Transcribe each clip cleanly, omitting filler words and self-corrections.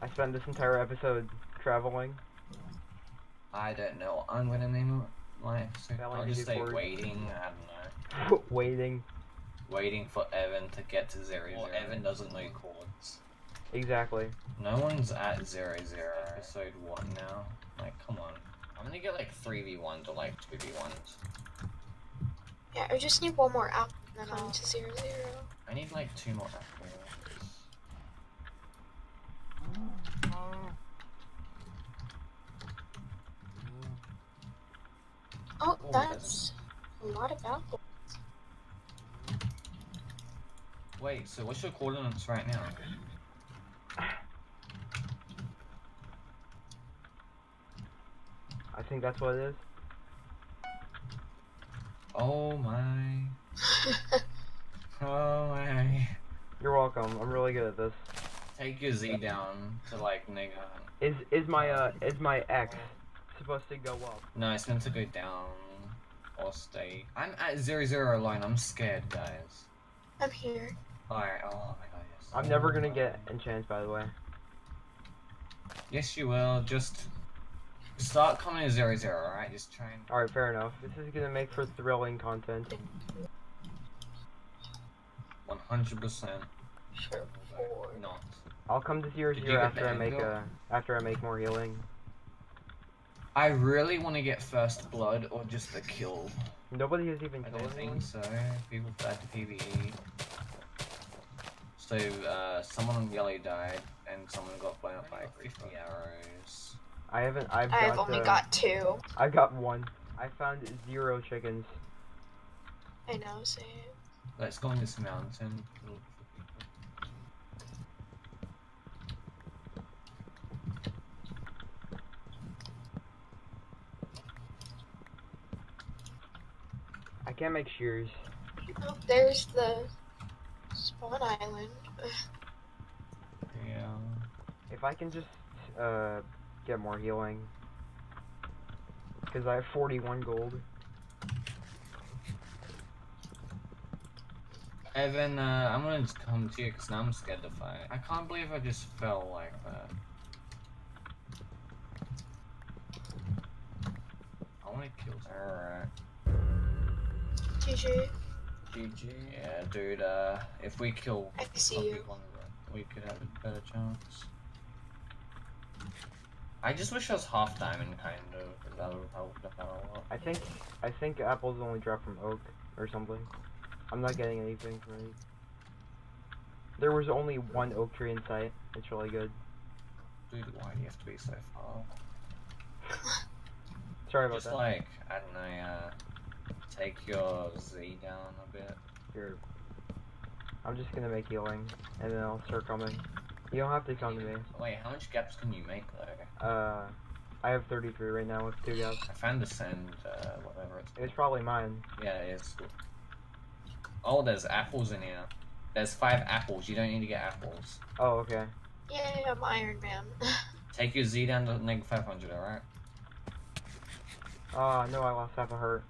I spent this entire episode traveling. I don't know. I'm gonna name my episode. I'll just say forward. waiting. I don't know. Waiting. Waiting for Evan to get to 0, 0. Evan doesn't know chords. Exactly. No one's at 0, 0. Episode 1 now. Like, come on. I'm gonna get like 3v1 to like 2v1s. Yeah, I just need one more apple and then I'm to 0, 0. I need like 2 more apples. Oh, that's a lot of apples. Wait, so what's your coordinates right now? I think that's what it is. Oh my. Oh my. You're welcome. I'm really good at this. Take your Z down to like nigga. Is my X supposed to go up? No, it's meant to go down or stay. I'm at 0, 0 alone. I'm scared, guys. I'm here. Alright, oh my god, yes. I'm never gonna get enchants, by the way. Yes, you will. Just start coming to 0, 0, alright? Just try and. Alright, fair enough. This is gonna make for thrilling content. 100%. Sure. Not. I'll come to 0, Did 0 you get after the I make anvil? after I make more healing. I really want to get first blood or just a kill. Nobody has even I killed don't anyone. think so. People died to PvE. So, someone on yellow died, and someone got blown up by 50 arrows. I've only got 2. I got 1. I found 0 chickens. I know, same. Let's go on this mountain. I can't make shears. Oh, there's the spawn island. Yeah. If I can just get more healing, because I have 41 gold. Evan, I'm gonna just come to you because now I'm scared to fight. I can't believe I just fell like that. I wanna kill someone. Alright. GG. GG. Yeah, dude, if we kill I see some you. people on the run, we could have a better chance. I just wish I was half diamond, kind of, because that would help out a lot. I think apples only drop from oak or something. I'm not getting anything from it. There was only 1 oak tree in sight. It's really good. Dude, why do you have to be so far? Sorry about Just that. like, I don't know, take your Z down a bit. Here. I'm just gonna make healing, and then I'll start coming. You don't have to come to me. Wait, how much gaps can you make though? I have 33 right now with 2 gaps. I found the sand, whatever it's called. It's probably mine. Yeah, it is. Oh, there's apples in here. There's 5 apples. You don't need to get apples. Oh, okay. Yay, I'm Iron Man. Take your Z down to neg 500, alright? No, I lost half a heart.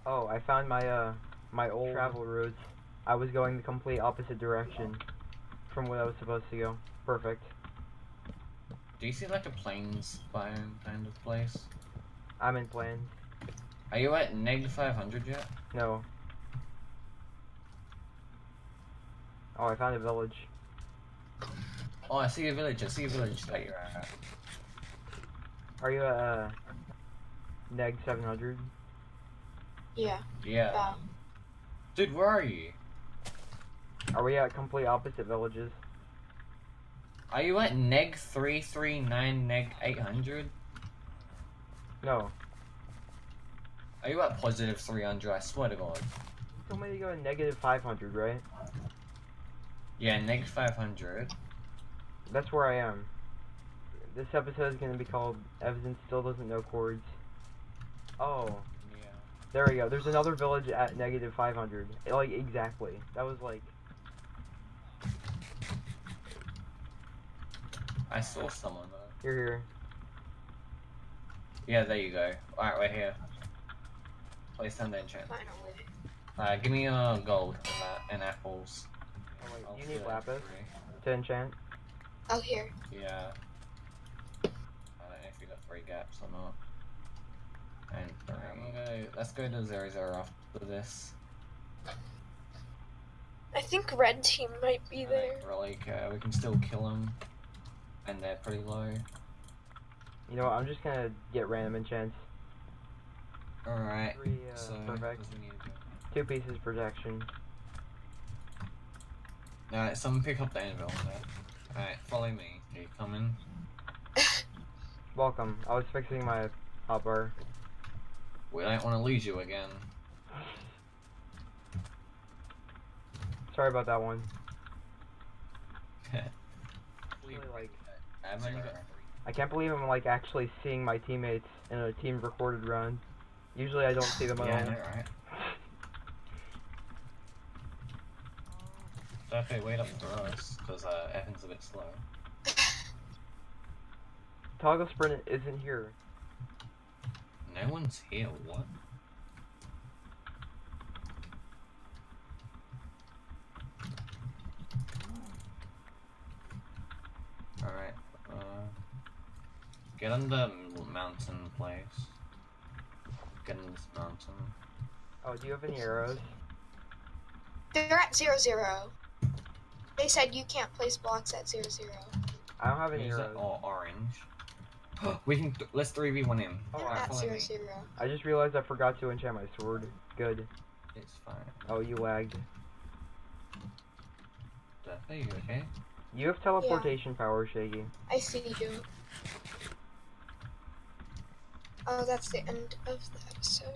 Oh, I found my, my old travel routes. I was going the complete opposite direction from what I was supposed to go. Perfect. Do you see like a plains biome kind of place? I'm in plains. Are you at neg 500 yet? No. Oh, I found a village. Oh, I see a village. I see a village that you're at. Are you at, neg 700? Yeah. Yeah. Dude, where are you? Are we at complete opposite villages? Are you at neg 339 neg 800? No. Are you at positive 300? I swear to God. You told me to go to negative 500, right? Yeah, neg 500. That's where I am. This episode is going to be called Evzen Still Doesn't Know Chords. Oh. Yeah. There we go. There's another village at negative 500. Like, exactly. That was like... I saw someone though. You're here. Yeah, there you go. Alright, we're here. Place down the enchant. Finally. Give me gold and apples. Oh, wait, I'll do you need fill it lapis free. to enchant? Oh, here. Yeah. I don't know if you got 3 gaps or not. And 3. Let's go to 0-0 after this. I think red team might be I there. don't really care. We can still kill them. And they're pretty low. You know what, I'm just gonna get random enchants. Alright. 3, So, perfect. what do we need to do? 2 pieces protection. Alright, someone pick up the anvil there. Alright, follow me. Are you coming? Welcome. I was fixing my hotbar. We don't want to lose you again. Sorry about that one. Really, like, I've only got 3. I can't believe I'm like actually seeing my teammates in a team recorded run. Usually I don't see them at Yeah, I all. know, right? So okay, wait up for us, because Evan's a bit slow. Toggle sprint isn't here. No one's here, what? Alright, get on the mountain place. Get on this mountain. Oh, do you have any arrows? They're at 0-0. They said you can't place blocks at 0-0. I don't have any Use it arrows. or orange. We can, let's 3v1 him. Oh, They're alright, at follow me. 0-0. I just realized I forgot to enchant my sword. Good. It's fine. Oh, you lagged. Are you okay? You have teleportation power, Shaggy. I see you. Oh, that's the end of the episode.